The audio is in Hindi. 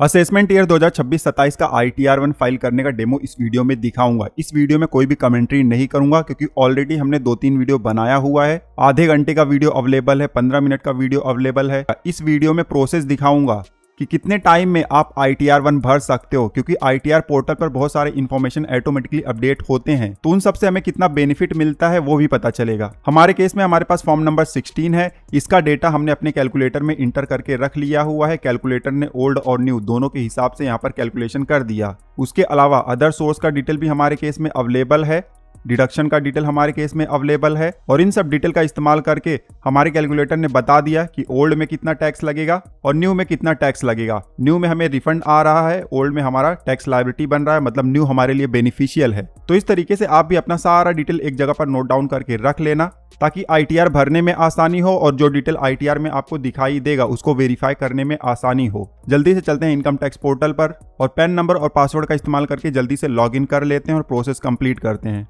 असेसमेंट ईयर 2026-27 का ITR 1 फाइल करने का डेमो इस वीडियो में दिखाऊंगा। इस वीडियो में कोई भी कमेंट्री नहीं करूंगा क्योंकि ऑलरेडी हमने 2-3 वीडियो बनाया हुआ है। आधे घंटे का वीडियो अवेलेबल है, 15 मिनट का वीडियो अवेलेबल है। इस वीडियो में प्रोसेस दिखाऊंगा कि कितने टाइम में आप ITR 1 भर सकते हो, क्योंकि ITR पोर्टल पर बहुत सारे इन्फॉर्मेशन ऑटोमेटिकली अपडेट होते हैं, तो उन सबसे हमें कितना बेनिफिट मिलता है वो भी पता चलेगा। हमारे केस में हमारे पास फॉर्म नंबर 16 है। इसका डेटा हमने अपने कैलकुलेटर में इंटर करके रख लिया हुआ है। कैलकुलेटर ने ओल्ड और न्यू दोनों के हिसाब से यहाँ पर कैलकुलेशन कर दिया। उसके अलावा अदर सोर्स का डिटेल भी हमारे केस में अवेलेबल है, डिडक्शन का डिटेल हमारे केस में अवेलेबल है, और इन सब डिटेल का इस्तेमाल करके हमारे कैलकुलेटर ने बता दिया कि ओल्ड में कितना टैक्स लगेगा और न्यू में कितना टैक्स लगेगा। न्यू में हमें रिफंड आ रहा है, ओल्ड में हमारा टैक्स लायबिलिटी बन रहा है, मतलब न्यू हमारे लिए बेनिफिशियल है। तो इस तरीके से आप भी अपना सारा डिटेल एक जगह पर नोट डाउन करके रख लेना ताकि ITR भरने में आसानी हो और जो डिटेल ITR में आपको दिखाई देगा उसको वेरीफाई करने में आसानी हो। जल्दी से चलते हैं इनकम टैक्स पोर्टल पर और पैन नंबर और पासवर्ड का इस्तेमाल करके जल्दी से लॉग इन कर लेते हैं और प्रोसेस कंप्लीट करते हैं।